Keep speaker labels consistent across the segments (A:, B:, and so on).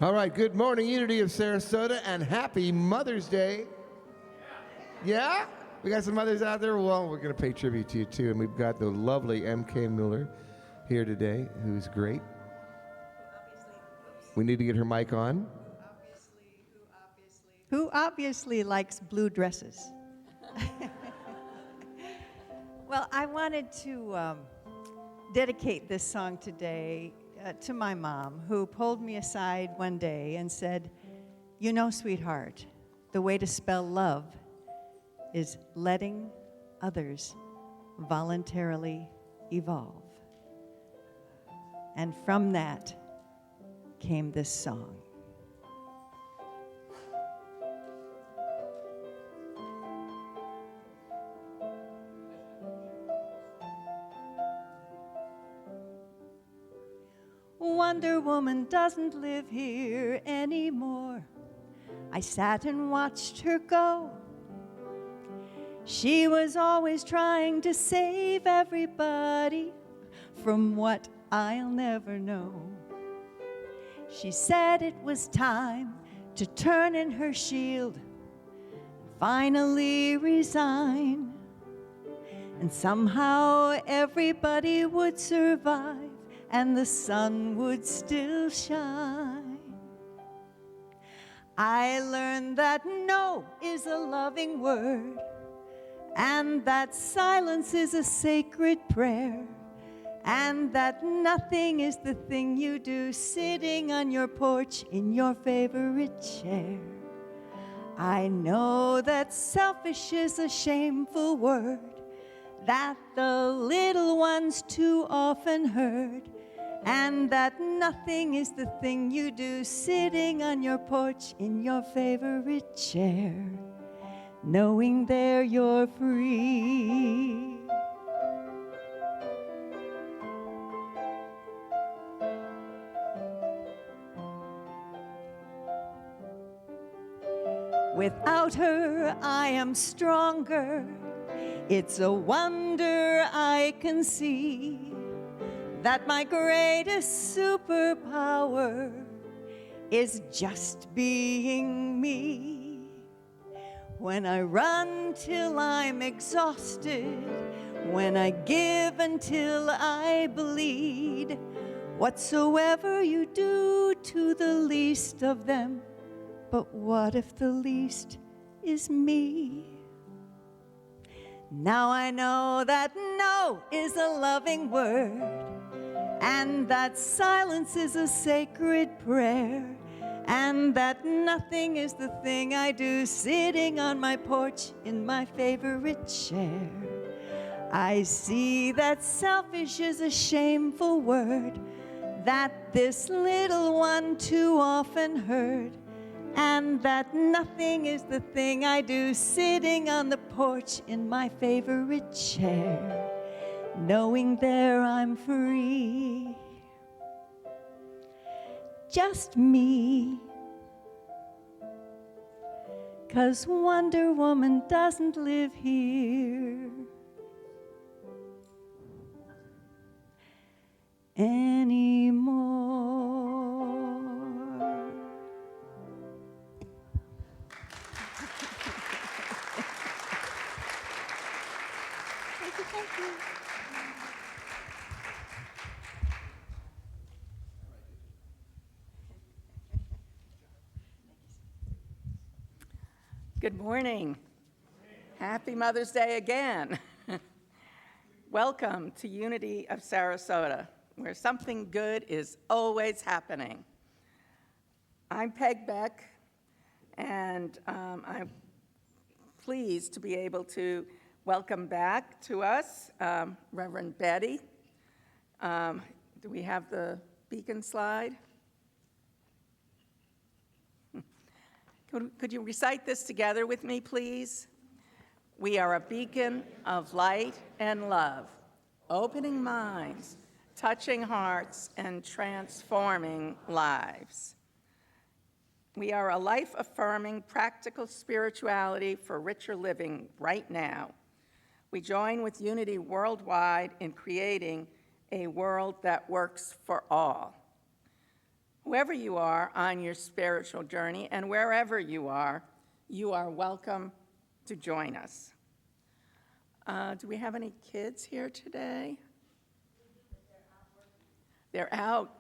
A: All right, good morning, Unity of Sarasota, and happy Mother's Day. Yeah? We got some mothers out there? Well, we're going to pay tribute to you, too. And we've got the lovely M.K. Mueller here today, who's great. We need to get her mic on.
B: Who obviously likes blue dresses? Well, I wanted to dedicate this song today to my mom, who pulled me aside one day and said, "You know, sweetheart, the way to spell love is letting others voluntarily evolve." And from that came this song. Wonder Woman doesn't live here anymore. I sat and watched her go. She was always trying to save everybody from what I'll never know. She said it was time to turn in her shield and finally resign. And somehow everybody would survive and the sun would still shine. I learned that no is a loving word, and that silence is a sacred prayer, and that nothing is the thing you do sitting on your porch in your favorite chair. I know that selfish is a shameful word that the little ones too often heard, and that nothing is the thing you do sitting on your porch in your favorite chair, knowing there you're free. Without her, I am stronger. It's a wonder I can see that my greatest superpower is just being me. When I run till I'm exhausted, when I give until I bleed, whatsoever you do to the least of them, but what if the least is me? Now I know that no is a loving word, and that silence is a sacred prayer, and that nothing is the thing I do sitting on my porch in my favorite chair. I see that selfish is a shameful word that this little one too often heard, and that nothing is the thing I do sitting on the porch in my favorite chair, knowing there I'm free. Just me. 'Cause Wonder Woman doesn't live here anymore. Thank you.
C: Good morning. Happy Mother's Day again. Welcome to Unity of Sarasota, where something good is always happening. I'm Peg Beck, and I'm pleased to be able to welcome back to us Reverend Betty. Do we have the beacon slide? Could you recite this together with me, please? We are a beacon of light and love, opening minds, touching hearts, and transforming lives. We are a life-affirming, practical spirituality for richer living right now. We join with Unity worldwide in creating a world that works for all. Whoever you are on your spiritual journey and wherever you are welcome to join us. Do we have any kids here today? They're out.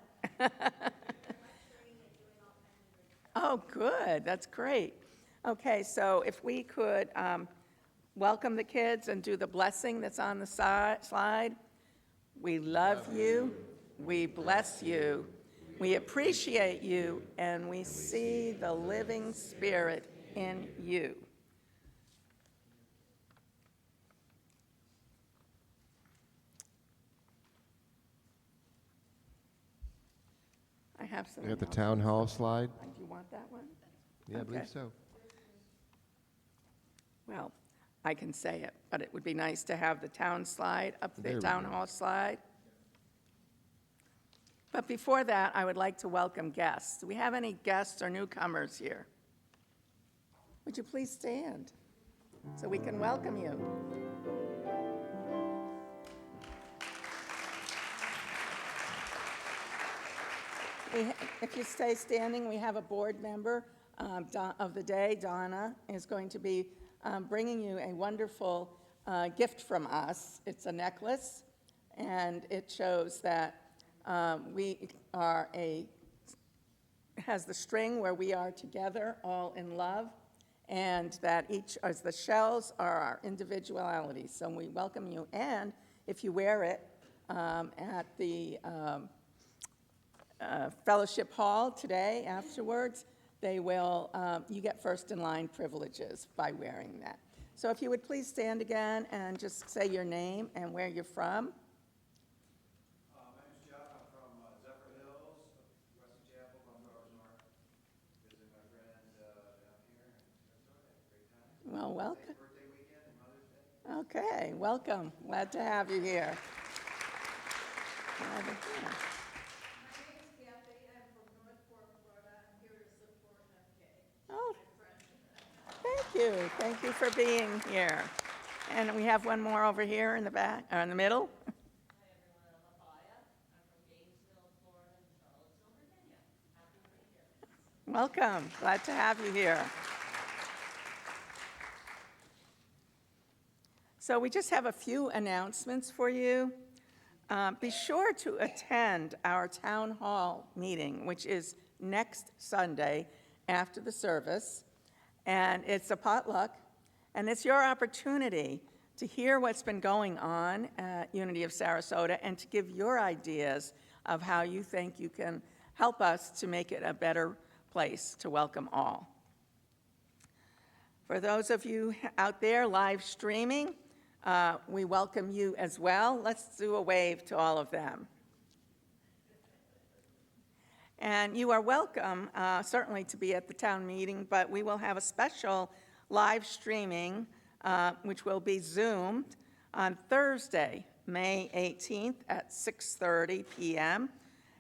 C: Oh, good. That's great. Okay, so if we could welcome the kids and do the blessing that's on the slide. We love you. We bless you. We appreciate you, and we see the living Spirit in you. I have some.
A: You got the town hall slide?
C: Do you want that one?
A: Yeah, I
C: Okay.
A: believe so.
C: Well, I can say it, but it would be nice to have the town slide up
A: There
C: the
A: we
C: town
A: go.
C: hall slide. But before that, I would like to welcome guests. Do we have any guests or newcomers here? Would you please stand so we can welcome you? If you stay standing, we have a board member of the day, Donna, is going to be bringing you a wonderful gift from us. It's a necklace, and it shows that it has the string where we are together, all in love, and that each, as the shells are our individuality. So we welcome you, and if you wear it at the Fellowship Hall today afterwards, you get first in line privileges by wearing that. So if you would please stand again and just say your name and where you're from.
D: My name's Jeff. I'm from Zephyr Hills, West Chapel, about 2 hours north. Visiting my friend down here in Sarasota. Had a great time.
C: Well, welcome.
D: Birthday weekend and Mother's Day.
C: Okay, welcome. Glad to have you here. Glad to hear.
E: My name is Kathy. I'm from North Fork, Florida. I'm here to support MK.
C: Oh,
E: My friend.
C: thank you. Thank you for being here. And we have one more over here in the back, or in the middle.
E: Hi, everyone. I'm Abaya. I'm from Gainesville, Florida, and Charlottesville, Virginia. Happy to be here.
C: Welcome. Glad to have you here. So we just have a few announcements for you. Be sure to attend our town hall meeting, which is next Sunday after the service. And it's a potluck, and it's your opportunity to hear what's been going on at Unity of Sarasota and to give your ideas of how you think you can help us to make it a better place to welcome all. For those of you out there live streaming, we welcome you as well. Let's do a wave to all of them. And you are welcome, certainly, to be at the town meeting, but we will have a special live streaming, which will be Zoomed on Thursday, May 18th at 6:30 p.m.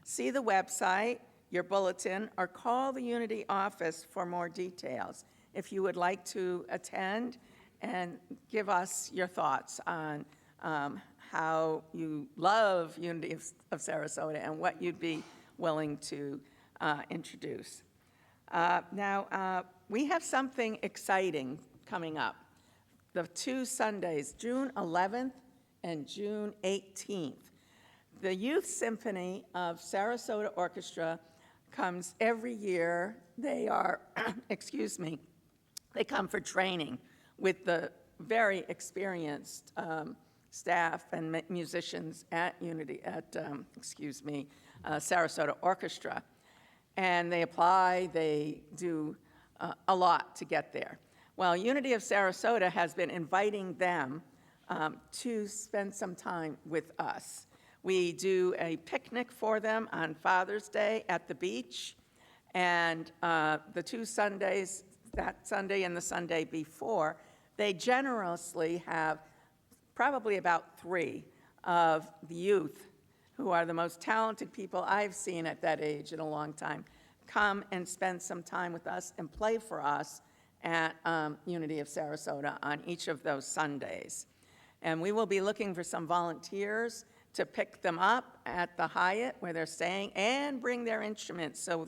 C: See the website, your bulletin, or call the Unity office for more details if you would like to attend and give us your thoughts on how you love Unity of Sarasota and what you'd be willing to introduce. Now, we have something exciting coming up. The 2 Sundays, June 11th and June 18th. The Youth Symphony of Sarasota Orchestra comes every year. They are, excuse me, they come for training with the very experienced staff and musicians at Sarasota Orchestra. And they apply, they do a lot to get there. Well, Unity of Sarasota has been inviting them to spend some time with us. We do a picnic for them on Father's Day at the beach, and the 2 Sundays, that Sunday and the Sunday before, they generously have probably about 3 of the youth, who are the most talented people I've seen at that age in a long time, come and spend some time with us and play for us at Unity of Sarasota on each of those Sundays. And we will be looking for some volunteers to pick them up at the Hyatt where they're staying and bring their instruments. So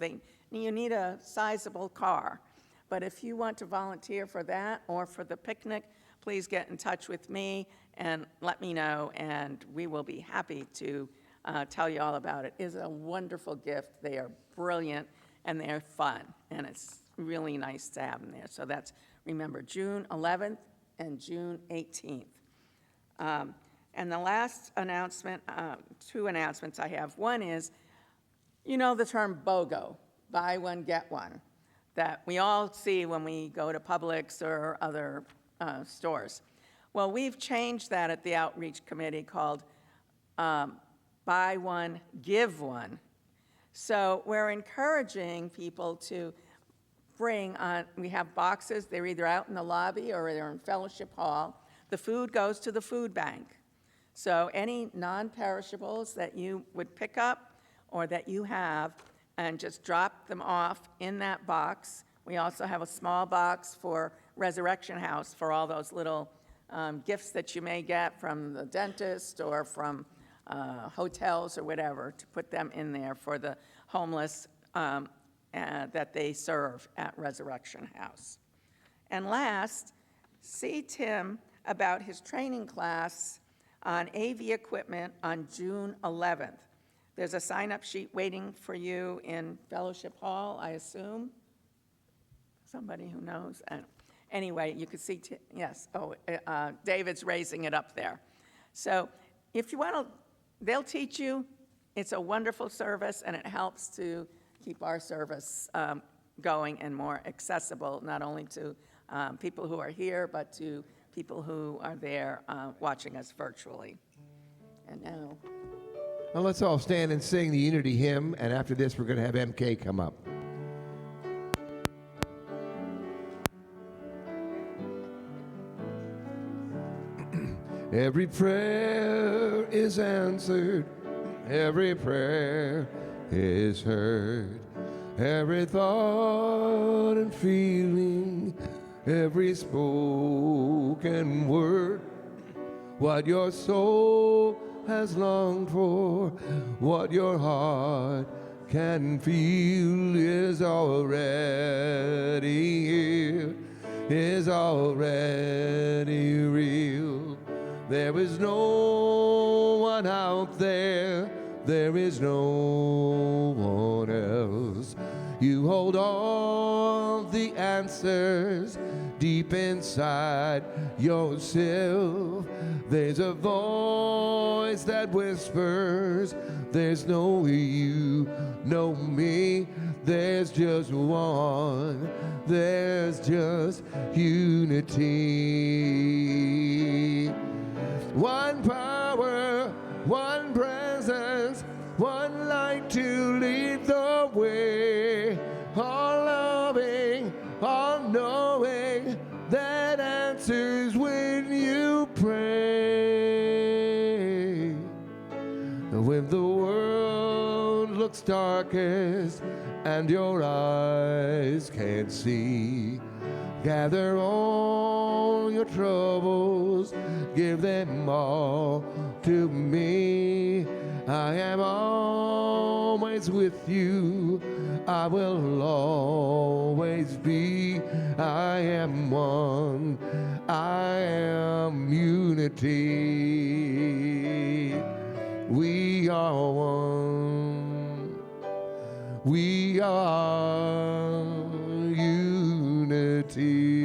C: you need a sizable car. But if you want to volunteer for that or for the picnic, please get in touch with me and let me know, and we will be happy to tell you all about it. It is a wonderful gift. They are brilliant, and they're fun, and it's really nice to have them there. So that's, remember, June 11th and June 18th. And the last announcement, two announcements I have. One is, you know the term BOGO, buy one, get one, that we all see when we go to Publix or other stores. Well, we've changed that at the Outreach Committee called buy one, give one. So we're encouraging people to bring on, we have boxes, they're either out in the lobby or they're in Fellowship Hall. The food goes to the food bank. So any non-perishables that you would pick up or that you have, and just drop them off in that box. We also have a small box for Resurrection House for all those little gifts that you may get from the dentist or from hotels or whatever, to put them in there for the homeless that they serve at Resurrection House. And last, see Tim about his training class on AV equipment on June 11th. There's a sign-up sheet waiting for you in Fellowship Hall, I assume. Somebody who knows. Anyway, you can see, yes, David's raising it up there. So if you want to, they'll teach you. It's a wonderful service, and it helps to keep our service going and more accessible, not only to people who are here, but to people who are there watching us virtually. And now.
A: Well, let's all stand and sing the Unity hymn, and after this, we're going to have MK come up. Every prayer is answered, every prayer is heard, every thought and feeling, every spoken word, what your soul has longed for, what your heart can feel is already here, is already real. There is no one out there, there is no one else. You hold all the answers deep inside yourself. There's a voice that whispers, there's no you, no me. There's just one, there's just unity. One power, one presence, one light to lead the way. All loving, all knowing, that answers when you pray. When the world looks darkest and your eyes can't see, gather all your troubles, give them all to me. I am always with you, I will always be. I am one, I am unity. We are one, we are unity.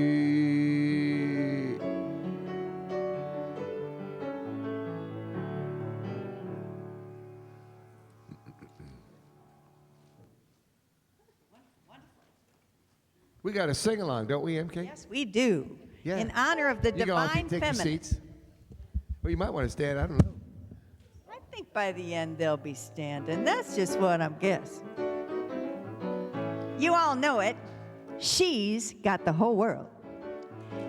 A: We got to sing along, don't we, MK?
B: Yes, we do.
A: Yeah.
B: In honor of the
A: You all
B: divine
A: take your
B: feminine.
A: seats. Well, you might want to stand, I don't know.
B: I think by the end they'll be standing. That's just what I'm guessing. You all know it. She's got the whole world.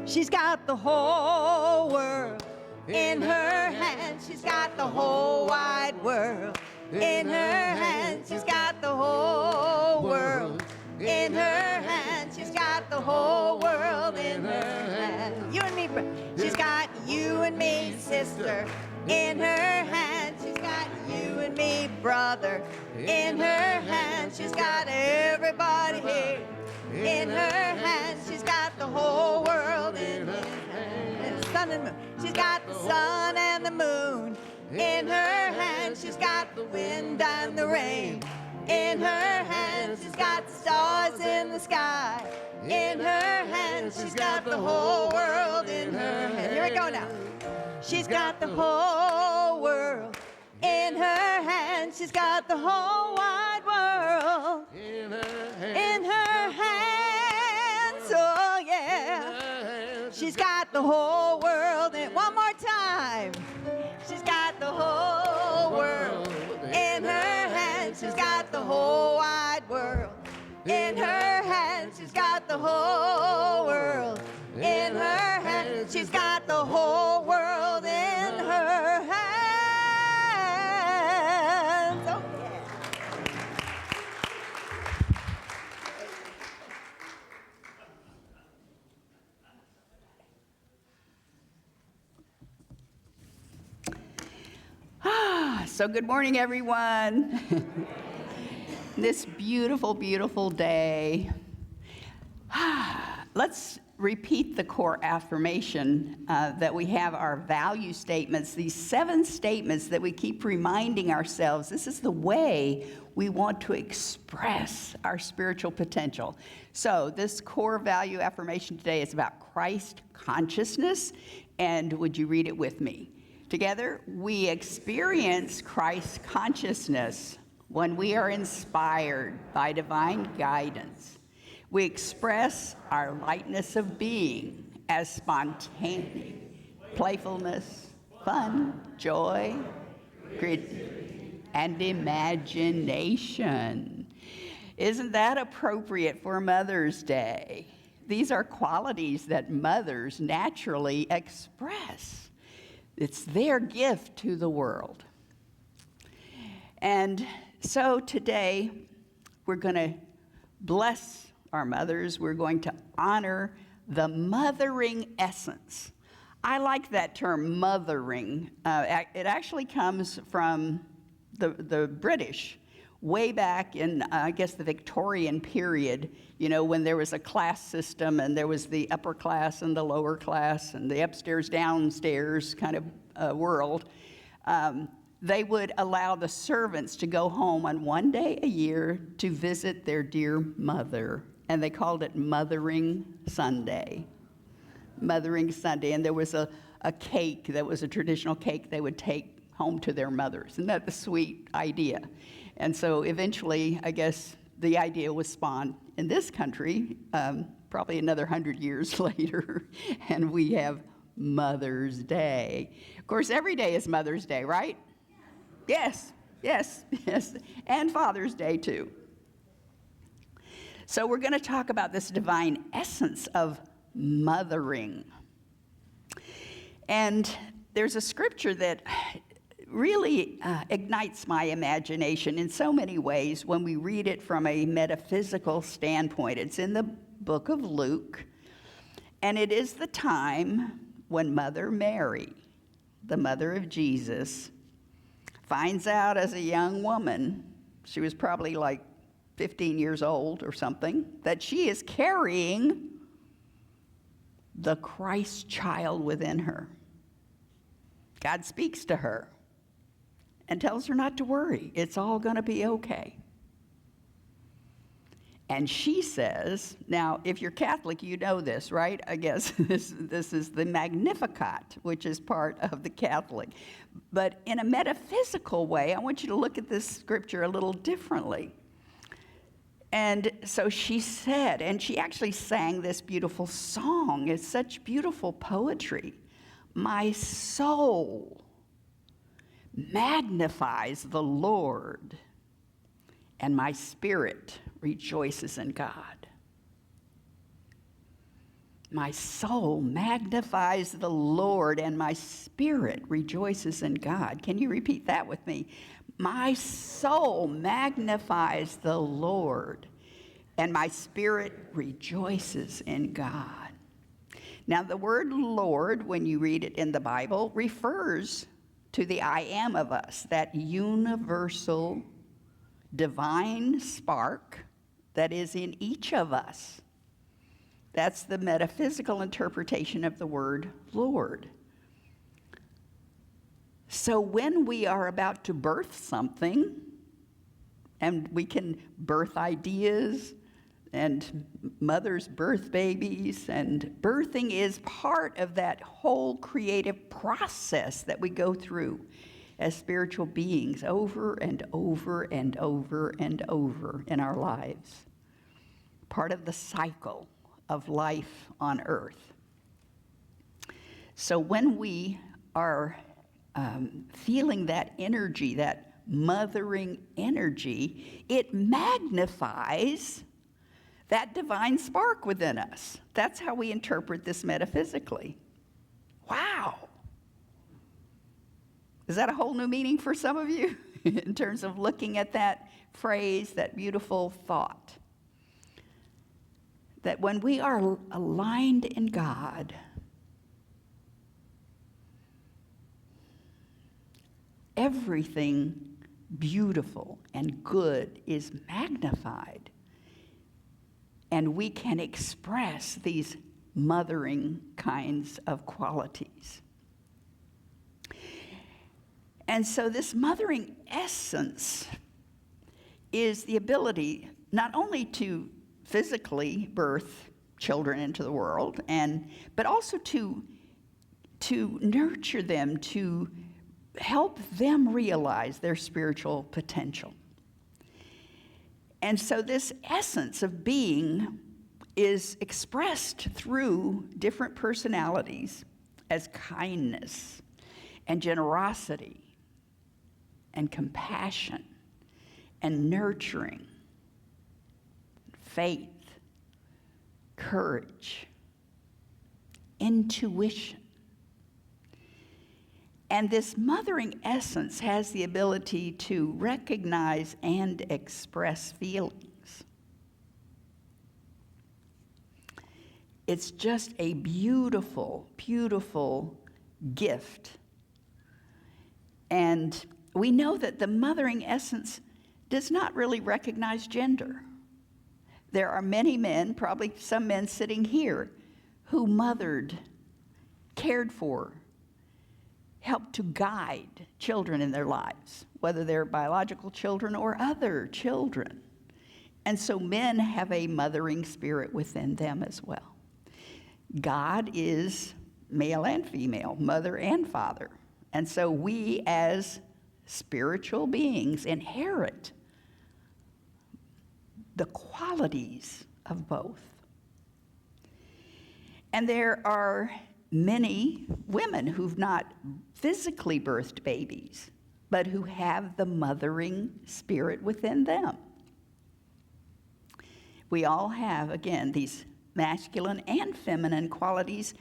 B: She's got the whole world in her hands. She's got the whole wide world in her hands. She's got the whole world in her hands. She's got the whole world in her hands. You and me, she's got you and me, sister, in her hands. She's got brother. In her hand, she's got everybody here. In her hand, she's got the whole world in her hand. Sun and moon. She's got the sun and the moon. In her hand, she's got the wind and the rain. In her hand, she's got the stars in the sky. In her hand, she's got the whole world in her hand. Here we go now. She's got the whole world in her hand. She's got the whole wide world in her hands. Oh, yeah. She's got the whole world in. One more time. She's got the whole world in her hand. She's got the whole wide world in her hand. She's got the whole world in her hand. She's got the whole world in her hands. Oh, yeah.
F: So good morning, everyone. This beautiful, beautiful day. Let's repeat the core affirmation that we have, our value statements, these 7 statements that we keep reminding ourselves. This is the way we want to express our spiritual potential. So this core value affirmation today is about Christ consciousness, and would you read it with me? Together, we experience Christ consciousness when we are inspired by divine guidance. We express our lightness of being as spontaneity, playfulness, fun, joy, creativity, and imagination. Isn't that appropriate for Mother's Day? These are qualities that mothers naturally express. It's their gift to the world. And so today, we're going to bless our mothers. We're going to honor the mothering essence. I like that term, mothering. It actually comes from the British, way back in, I guess, the Victorian period, you know, when there was a class system and there was the upper class and the lower class and the upstairs, downstairs kind of world. They would allow the servants to go home on one day a year to visit their dear mother, and they called it Mothering Sunday. Mothering Sunday, and there was a cake that was a traditional cake they would take home to their mothers. Isn't that the sweet idea? And so eventually, I guess, the idea was spawned in this country, probably another 100 years later, and we have Mother's Day. Of course, every day is Mother's Day, right? Yes, yes, yes, and Father's Day, too. So we're going to talk about this divine essence of mothering. And there's a scripture that really ignites my imagination in so many ways when we read it from a metaphysical standpoint. It's in the book of Luke, and it is the time when Mother Mary, the mother of Jesus, finds out as a young woman, she was probably like 15 years old or something, that she is carrying the Christ child within her. God speaks to her and tells her not to worry. It's all going to be okay. And she says, now, if you're Catholic, you know this, right? I guess this is the Magnificat, which is part of the Catholic. But in a metaphysical way, I want you to look at this scripture a little differently. And so she said, and she actually sang this beautiful song. It's such beautiful poetry. My soul magnifies the Lord, and my spirit rejoices in God. My soul magnifies the Lord, and my spirit rejoices in God. Can you repeat that with me? My soul magnifies the Lord, and my spirit rejoices in God. Now, the word Lord, when you read it in the Bible, refers to the I am of us, that universal divine spark that is in each of us. That's the metaphysical interpretation of the word Lord. So when we are about to birth something, and we can birth ideas, and mothers birth babies, and birthing is part of that whole creative process that we go through as spiritual beings over and over and over and over in our lives. Part of the cycle of life on earth. So when we are feeling that energy, that mothering energy, it magnifies that divine spark within us. That's how we interpret this metaphysically. Wow. Is that a whole new meaning for some of you in terms of looking at that phrase, that beautiful thought? That when we are aligned in God, everything beautiful and good is magnified, and we can express these mothering kinds of qualities. And so this mothering essence is the ability not only to physically birth children into the world, but also to nurture them, to help them realize their spiritual potential. And so this essence of being is expressed through different personalities as kindness and generosity and compassion and nurturing, faith, courage, intuition. And this mothering essence has the ability to recognize and express feelings. It's just a beautiful, beautiful gift. And we know that the mothering essence does not really recognize gender. There are many men, probably some men sitting here, who mothered, cared for, helped to guide children in their lives, whether they're biological children or other children. And so men have a mothering spirit within them as well. God is male and female, mother and father. And so we as spiritual beings inherit the qualities of both. And there are many women who've not physically birthed babies, but who have the mothering spirit within them. We all have, again, these masculine and feminine qualities,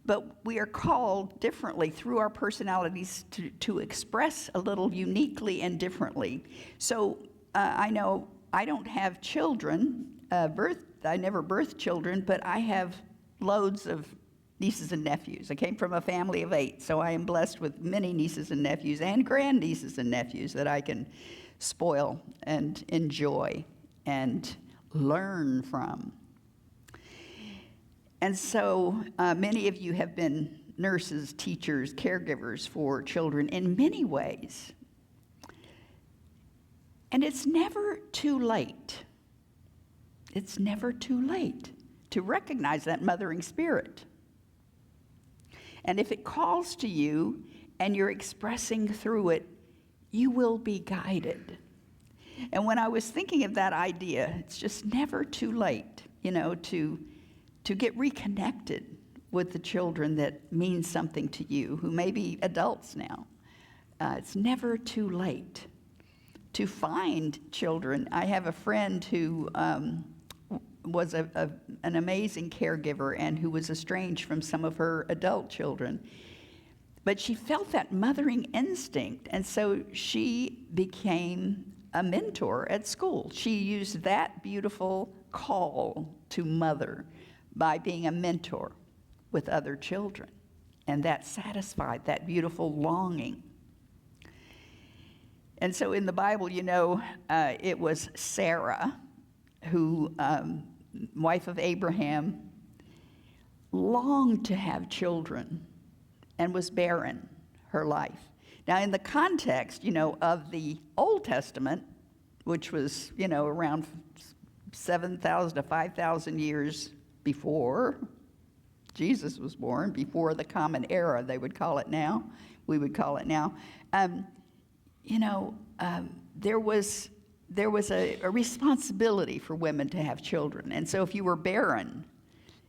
F: but we are called differently through our personalities to express a little uniquely and differently. So I know I don't have children, I never birthed children, but I have loads of nieces and nephews. I came from a family of 8, so I am blessed with many nieces and nephews and grandnieces and nephews that I can spoil and enjoy and learn from. And so many of you have been nurses, teachers, caregivers for children in many ways. And it's never too late. It's never too late to recognize that mothering spirit. And if it calls to you and you're expressing through it, you will be guided. And when I was thinking of that idea, it's just never too late, to get reconnected with the children that mean something to you, who may be adults now. It's never too late to find children. I have a friend who was an amazing caregiver and who was estranged from some of her adult children. But she felt that mothering instinct, and so she became a mentor at school. She used that beautiful call to mother by being a mentor with other children. and that satisfied, that beautiful longing. And so in the Bible, you know, it was Sarah who, wife of Abraham, longed to have children and was barren her life. Now, in the context, you know, of the Old Testament, which was, you know, around 7,000 to 5,000 years before Jesus was born, before the Common Era, they would call it now, we would call it now, you know, there was a responsibility for women to have children. And so if you were barren,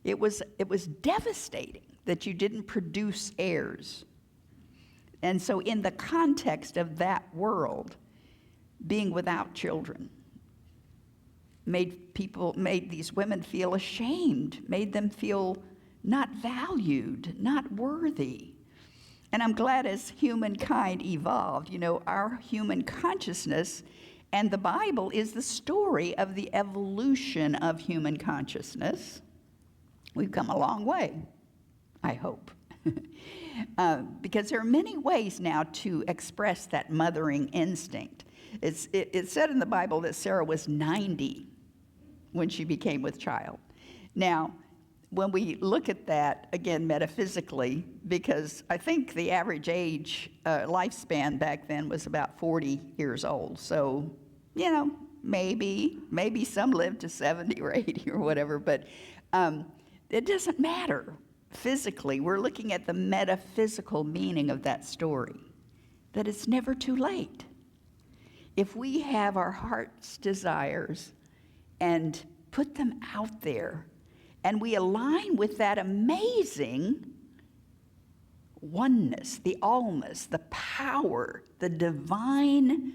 F: it was devastating that you didn't produce heirs. And so in the context of that world, being without children made these women feel ashamed, made them feel not valued, not worthy. And I'm glad as humankind evolved, you know, our human consciousness, and the Bible is the story of the evolution of human consciousness. We've come a long way, I hope. Because there are many ways now to express that mothering instinct. It said in the Bible that Sarah was 90 when she became with child. Now, when we look at that, again, metaphysically, because I think the average age, lifespan back then was about 40 years old. So, you know, maybe some lived to 70 or 80 or whatever, but it doesn't matter. Physically, we're looking at the metaphysical meaning of that story, that it's never too late. If we have our heart's desires and put them out there, and we align with that amazing oneness, the allness, the power, the divine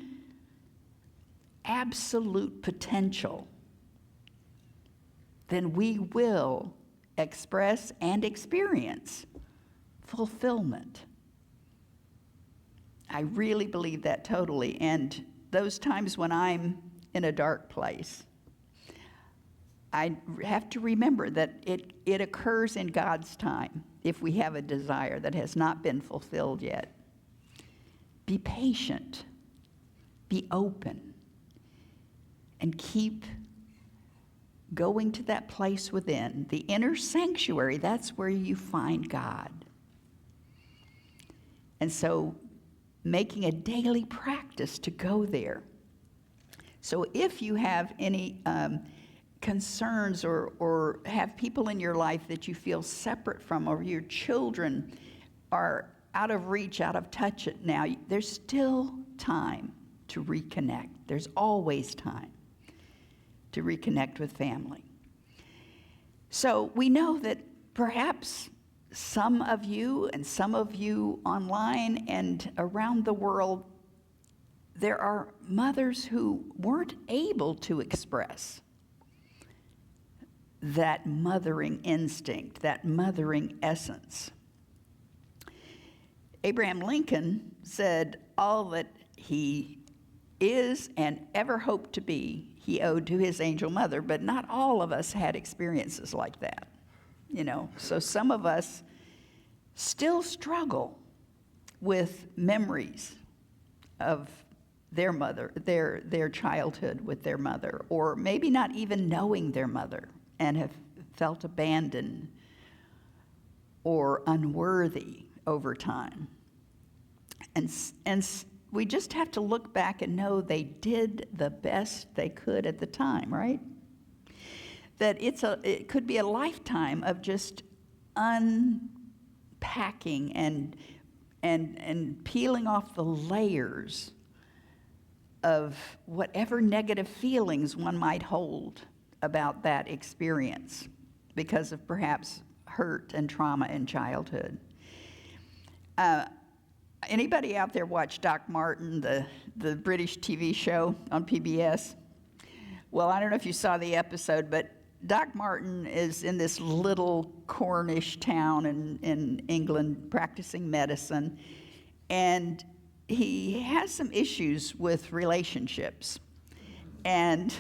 F: absolute potential, then we will express and experience fulfillment. I really believe that totally. And those times when I'm in a dark place, I have to remember that it occurs in God's time if we have a desire that has not been fulfilled yet. Be patient, be open, and keep going to that place within. The inner sanctuary, that's where you find God. And so making a daily practice to go there. So if you have any concerns or have people in your life that you feel separate from, or your children are out of reach, out of touch now, there's still time to reconnect. There's always time to reconnect with family. So we know that perhaps some of you and some of you online and around the world, there are mothers who weren't able to express that mothering instinct, that mothering essence. Abraham Lincoln said all that he is and ever hoped to be, he owed to his angel mother, but not all of us had experiences like that, you know. So some of us still struggle with memories of their mother, their childhood with their mother, or maybe not even knowing their mother and have felt abandoned or unworthy over time. And we just have to look back and know they did the best they could at the time, right? That it could be a lifetime of just unpacking and peeling off the layers of whatever negative feelings one might hold about that experience because of perhaps hurt and trauma in childhood. Anybody out there watch Doc Martin, the British TV show on PBS? Well, I don't know if you saw the episode, but Doc Martin is in this little Cornish town in England practicing medicine, and he has some issues with relationships. And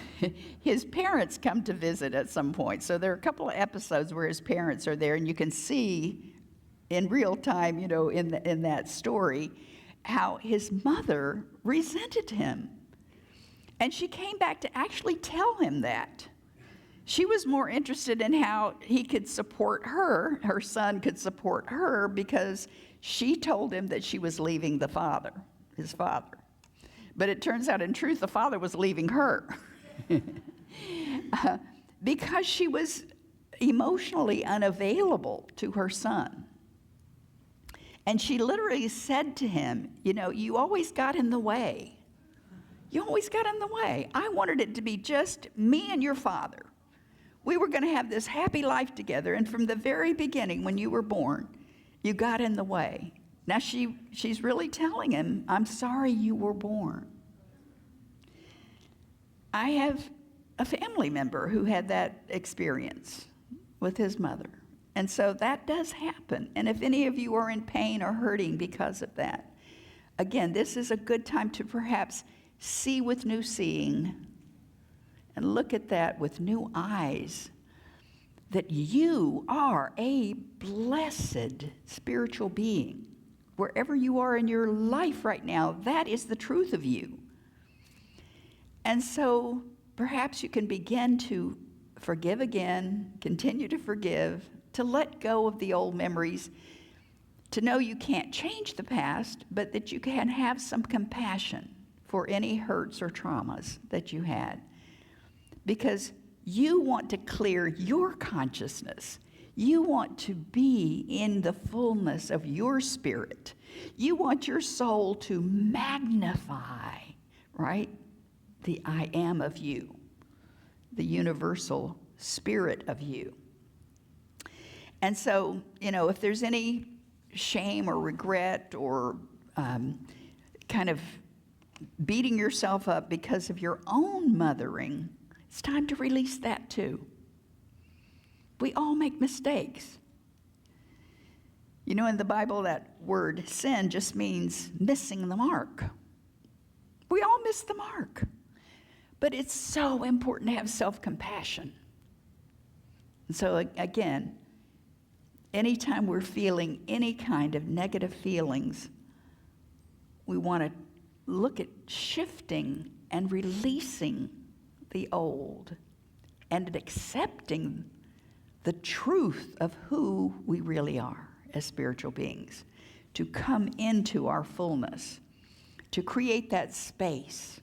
F: his parents come to visit at some point. So there are a couple of episodes where his parents are there, and you can see in real time, in that story, how his mother resented him. And she came back to actually tell him that. She was more interested in how he could support her son could support her, because she told him that she was leaving his father. But it turns out, in truth, the father was leaving her because she was emotionally unavailable to her son. And she literally said to him, you always got in the way. You always got in the way. I wanted it to be just me and your father. We were going to have this happy life together, and from the very beginning, when you were born, you got in the way. Now she's really telling him, I'm sorry you were born. I have a family member who had that experience with his mother. And so that does happen. And if any of you are in pain or hurting because of that, again, this is a good time to perhaps see with new seeing and look at that with new eyes, that you are a blessed spiritual being. Wherever you are in your life right now, that is the truth of you. And so perhaps you can begin to forgive again, continue to forgive, to let go of the old memories, to know you can't change the past, but that you can have some compassion for any hurts or traumas that you had. Because you want to clear your consciousness. You want to be in the fullness of your spirit. You want your soul to magnify, right? The I am of you, the universal spirit of you. And so, if there's any shame or regret or kind of beating yourself up because of your own mothering, it's time to release that too. We all make mistakes. In the Bible, that word sin just means missing the mark. We all miss the mark. But it's so important to have self-compassion. And so again, anytime we're feeling any kind of negative feelings, we want to look at shifting and releasing the old and accepting the truth of who we really are as spiritual beings, to come into our fullness, to create that space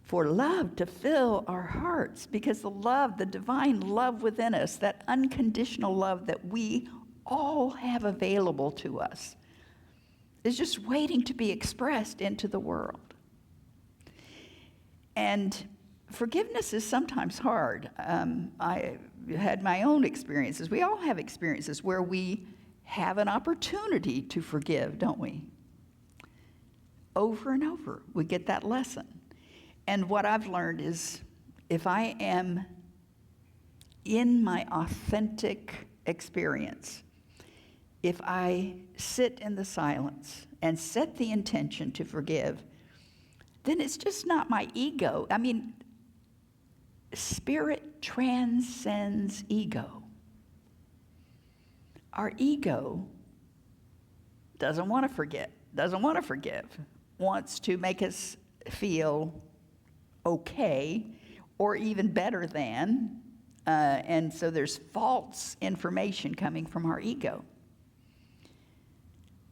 F: for love to fill our hearts, because the divine love within us, that unconditional love that we all have available to us, is just waiting to be expressed into the world. And forgiveness is sometimes hard. I had my own experiences. We all have experiences where we have an opportunity to forgive, don't we? Over and over, we get that lesson. And what I've learned is, if I am in my authentic experience, if I sit in the silence and set the intention to forgive, then it's just not my ego. Spirit transcends ego. Our ego doesn't want to forget, doesn't want to forgive, wants to make us feel okay or even better than. And so there's false information coming from our ego.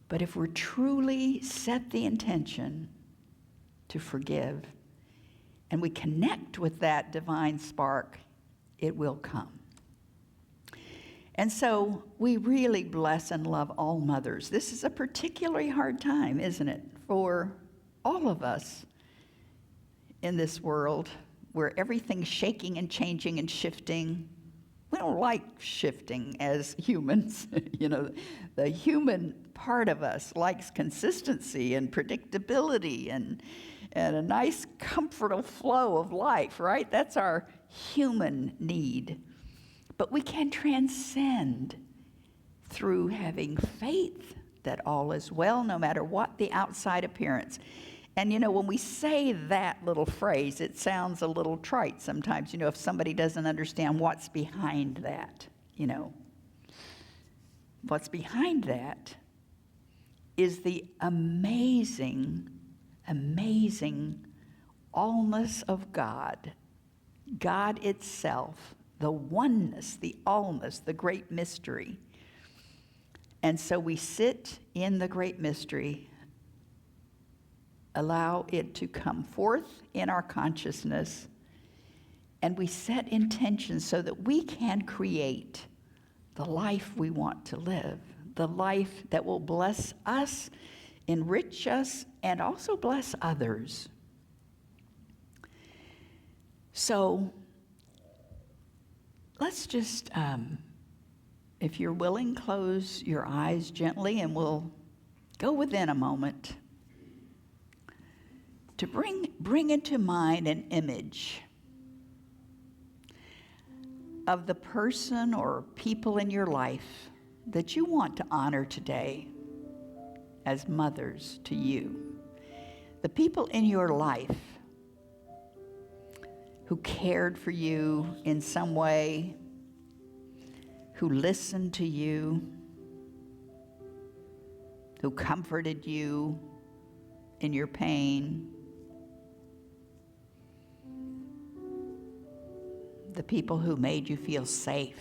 F: But if we're truly set the intention to forgive, and we connect with that divine spark, it will come. And so we really bless and love all mothers. This is a particularly hard time, isn't it, for all of us in this world where everything's shaking and changing and shifting. We don't like shifting as humans. The human part of us likes consistency and predictability and a nice, comfortable flow of life, right? That's our human need. But we can transcend through having faith that all is well, no matter what the outside appearance. And when we say that little phrase, it sounds a little trite sometimes, if somebody doesn't understand what's behind that, what's behind that is the amazing, amazing allness of God. God itself, the oneness, the allness, the great mystery. And so we sit in the great mystery, allow it to come forth in our consciousness, and we set intentions so that we can create the life we want to live, the life that will bless us, enrich us, and also bless others. So let's just, if you're willing, close your eyes gently, and we'll go within a moment to bring into mind an image of the person or people in your life that you want to honor today as mothers to you. The people in your life who cared for you in some way, who listened to you, who comforted you in your pain. The people who made you feel safe.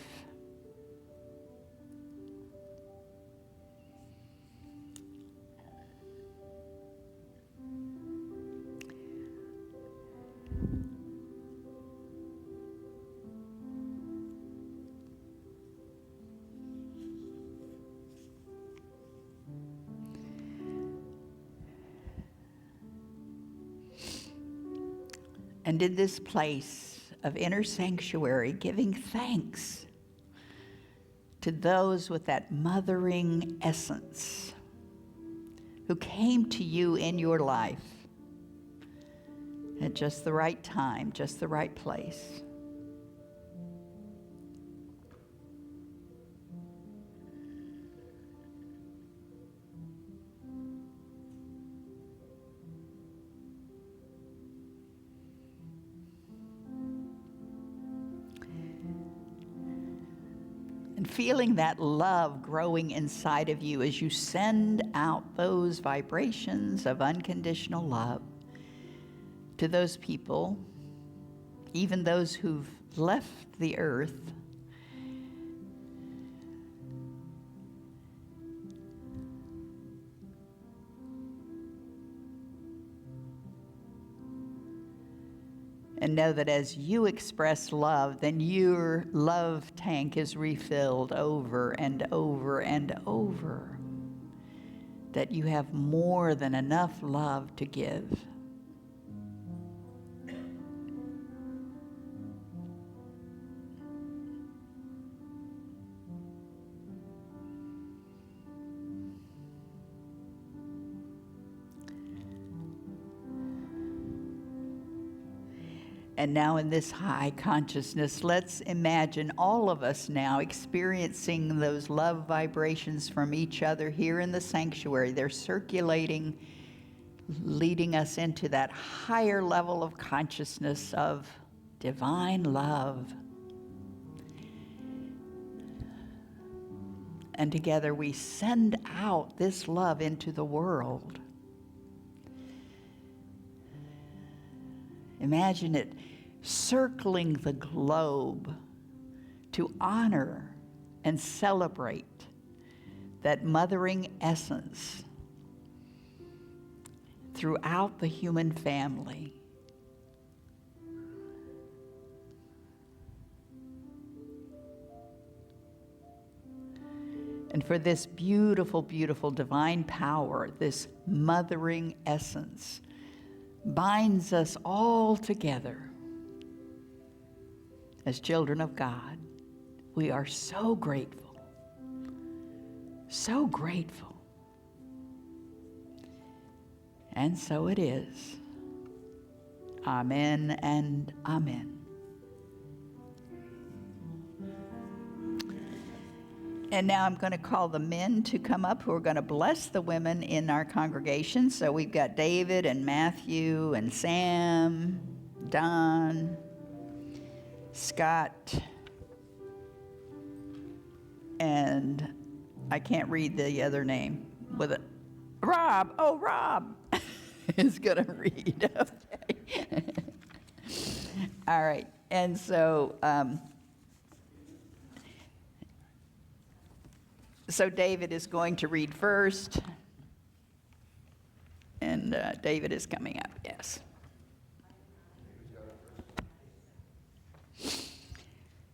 F: And in this place of inner sanctuary, giving thanks to those with that mothering essence who came to you in your life at just the right time, just the right place. And feeling that love growing inside of you as you send out those vibrations of unconditional love to those people, even those who've left the earth. And know that as you express love, then your love tank is refilled over and over and over. That you have more than enough love to give. And now in this high consciousness, let's imagine all of us now experiencing those love vibrations from each other here in the sanctuary. They're circulating, leading us into that higher level of consciousness of divine love. And together we send out this love into the world. Imagine it circling the globe to honor and celebrate that mothering essence throughout the human family. And for this beautiful, beautiful divine power, this mothering essence, binds us all together as children of God. We are so grateful, so grateful. And so it is. Amen and amen. And now I'm going to call the men to come up who are going to bless the women in our congregation. So we've got David and Matthew and Sam, Don, Scott, and I can't read the other name with it. Rob. Oh, Rob is going to read. Okay. All right. And so, so David is going to read first. And David is coming up, yes.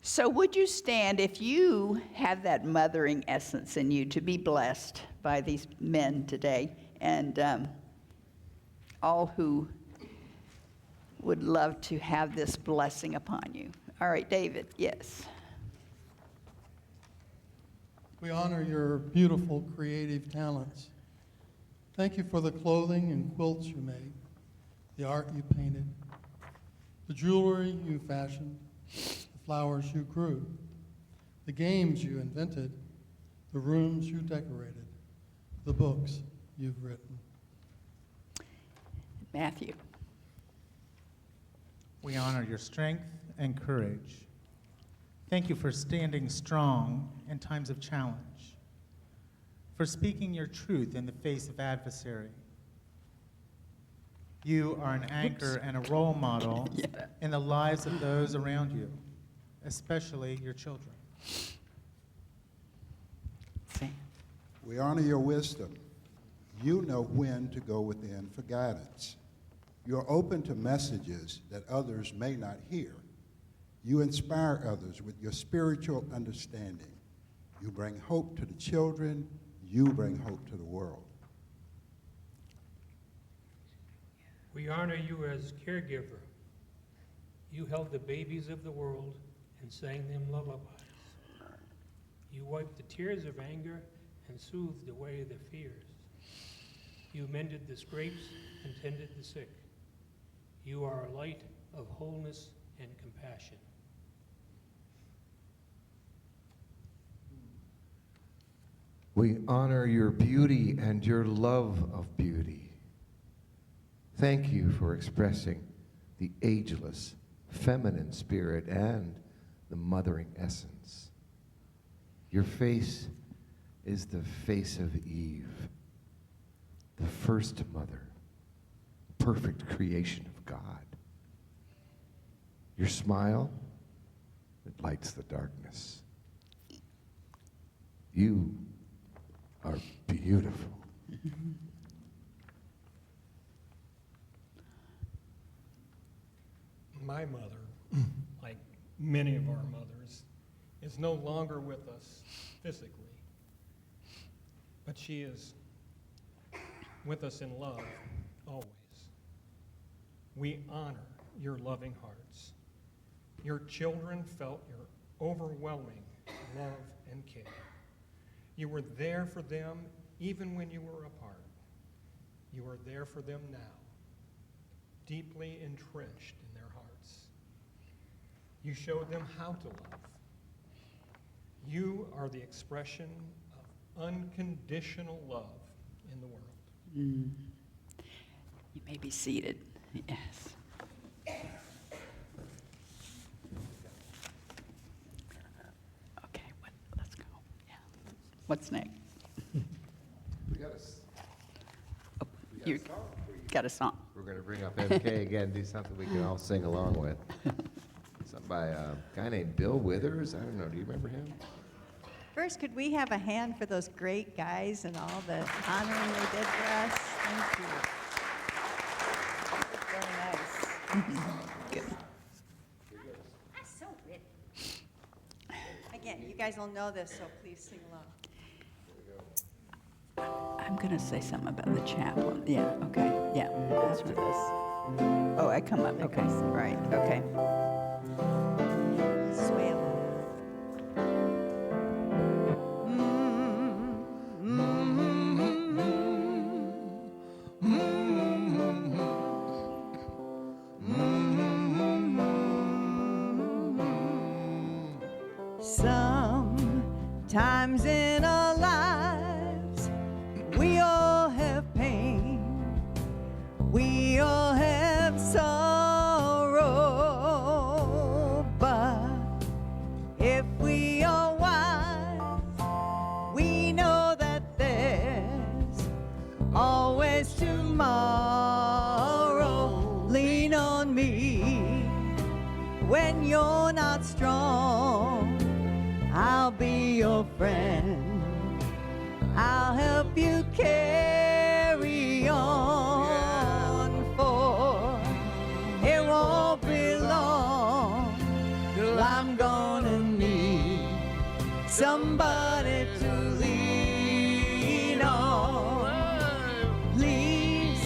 F: So would you stand if you have that mothering essence in you to be blessed by these men today, and all who would love to have this blessing upon you? All right, David, yes.
G: We honor your beautiful creative talents. Thank you for the clothing and quilts you made, the art you painted, the jewelry you fashioned, the flowers you grew, the games you invented, the rooms you decorated, the books you've written.
F: Matthew.
H: We honor your strength and courage. Thank you for standing strong in times of challenge, for speaking your truth in the face of adversary. You are an anchor and a role model in the lives of those around you, especially your children.
I: We honor your wisdom. You know when to go within for guidance. You're open to messages that others may not hear. You inspire others with your spiritual understanding. You bring hope to the children. You bring hope to the world.
J: We honor you as caregiver. You held the babies of the world and sang them lullabies. You wiped the tears of anger and soothed away the fears. You mended the scrapes and tended the sick. You are a light of wholeness and compassion.
A: We honor your beauty and your love of beauty. Thank you for expressing the ageless, feminine spirit and the mothering essence. Your face is the face of Eve, the first mother, perfect creation of God. Your smile, it lights the darkness. You are beautiful.
K: My mother, like many of our mothers, is no longer with us physically, but she is with us in love always. We honor your loving hearts. Your children felt your overwhelming love and care. You were there for them even when you were apart. You are there for them now, deeply entrenched in their hearts. You showed them how to love. You are the expression of unconditional love in the world.
F: You may be seated. Yes. Okay, let's go. Yeah. What's next?
A: We got
F: You got a song.
A: We're going to bring up MK again, do something we can all sing along with. Something by a guy named Bill Withers. I don't know. Do you remember him?
B: First, could we have a hand for those great guys and all the honoring they did for us? Thank you. Very nice.
F: Good.
B: That's so witty. Again, you guys will know this, so please sing along.
F: I'm going to say something about the chaplain. Yeah, okay. Yeah, that's for this. Oh, I come up. Okay, right. Okay.
B: Swam. Sometimes in our lives, we all have pain. We all have sorrow. But if we are wise, we know on me when you're not strong. I'll be your friend. I'll help you carry on, for it won't be long till I'm gonna need somebody to lean on. Please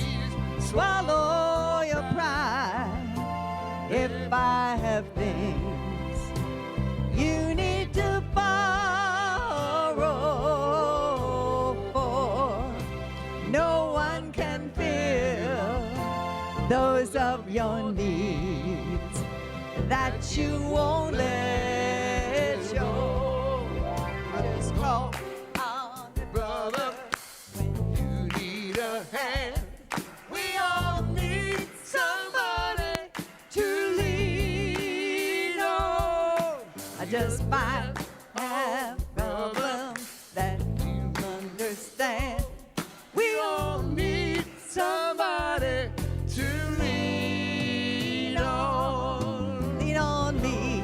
B: swallow your pride if I have things you need to borrow, for no one can fill those of your needs that you won't let show. Just call on me, brother, when you need a hand. We all need somebody to lean on. I just might have problems that you understand. We all need somebody to lean on. Lean on me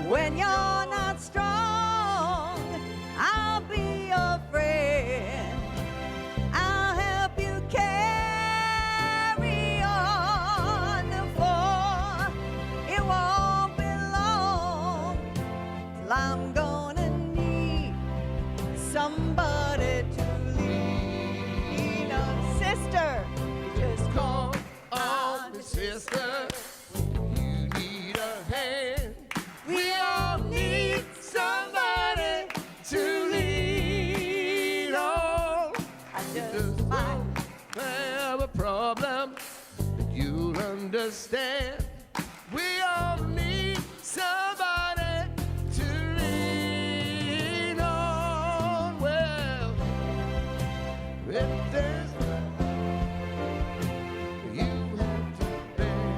B: when you're not strong. I'll be your friend. I'll help you carry on, for it won't be long till I'm gonna need somebody to lean on. Sister, just call on me, sister. You need a hand. We all need somebody to lean on. I just might have a problem that you'll understand. We all need somebody to lean on. Well, if there's you have to bear.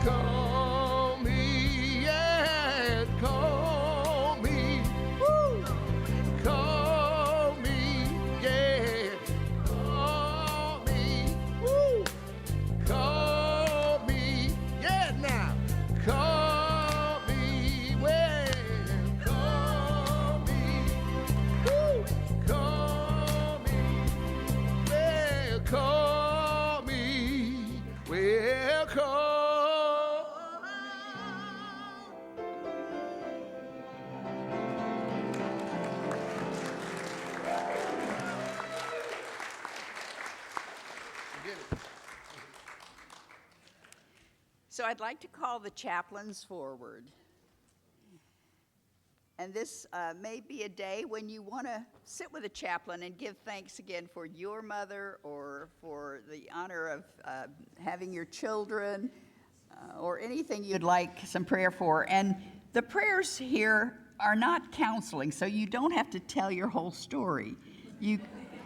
B: Call me, yeah, call me. Woo! Call me, yeah, call me. Woo! Call me, yeah, now. Call me, well, call me. Woo! Call me, well, call me, well, call me.
F: So I'd like to call the chaplains forward. And this may be a day when you want to sit with a chaplain and give thanks again for your mother, or for the honor of having your children, or anything you'd like some prayer for. And the prayers here are not counseling, so you don't have to tell your whole story.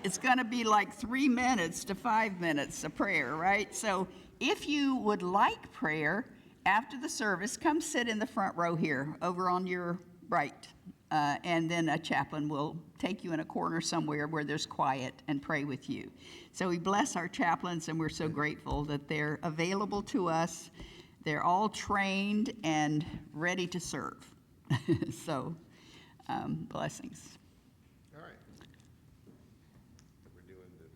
F: It's going to be like 3 minutes to 5 minutes of prayer, right? So if you would like prayer after the service, come sit in the front row here, over on your right. And then a chaplain will take you in a corner somewhere where there's quiet and pray with you. So we bless our chaplains, and we're so grateful that they're available to us. They're all trained and ready to serve. So, blessings.
A: All right. We're doing the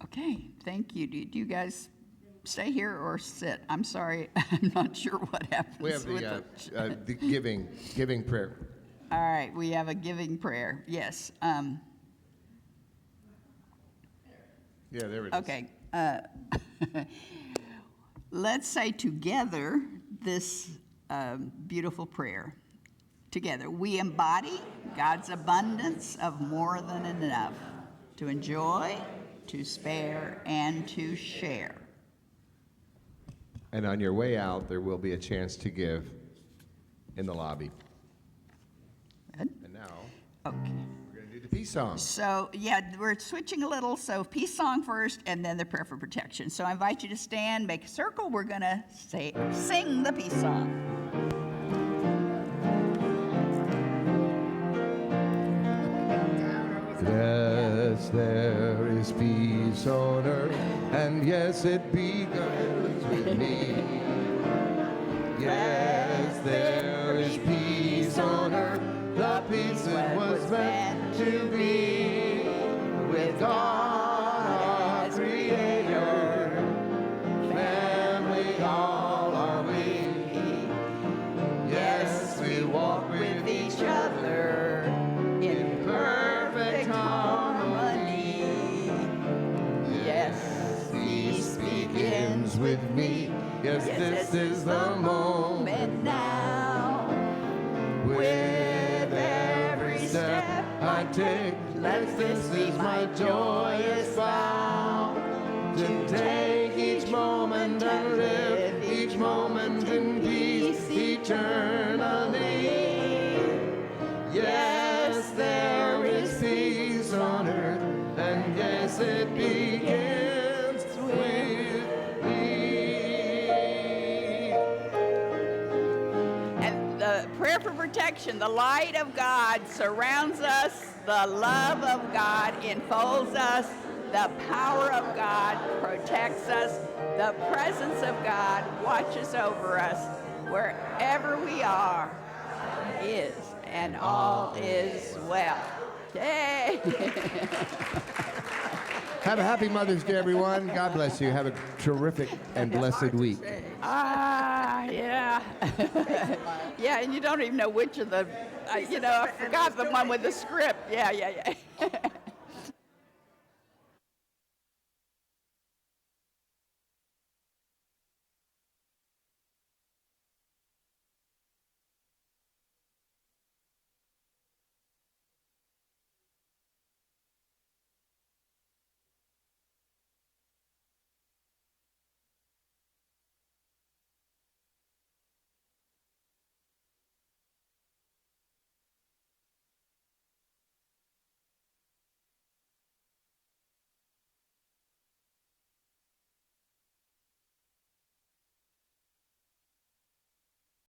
F: Okay, thank you. Do you guys stay here or sit? I'm sorry, I'm not sure what happens.
A: We have the giving prayer.
F: All right, we have a giving prayer. Yes.
A: Yeah, there it is.
F: Okay. Let's say together this beautiful prayer. Together, we embody God's abundance of more than enough to enjoy, to spare, and to share.
A: And on your way out, there will be a chance to give in the lobby.
F: Good.
A: And now,
F: Okay.
A: we're going to do the peace song.
F: So, yeah, we're switching a little. So, peace song first, and then the prayer for protection. So, I invite you to stand, make a circle. We're going to sing the peace song.
A: Yes, there is peace on earth, and yes, it begins with me. Yes, there is peace on earth, the peace that was meant to be with God, our Creator. Family, all are we. Yes, we walk with each other in perfect harmony. Yes, peace begins with me. Yes, this is the moment now. With every step I take, let this be my joyous vow. To take each moment and live each moment in peace eternally. Yes, there is peace on earth, and yes, it begins with me.
F: And the prayer for protection, the light of God surrounds us, the love of God enfolds us, the power of God protects us, the presence of God watches over us. Wherever we are, is, and all is well. Yay!
A: Have a happy Mother's Day, everyone. God bless you. Have a terrific and blessed week.
F: Yeah. Yeah, and you don't even know which of the, I forgot the one with the script. Yeah.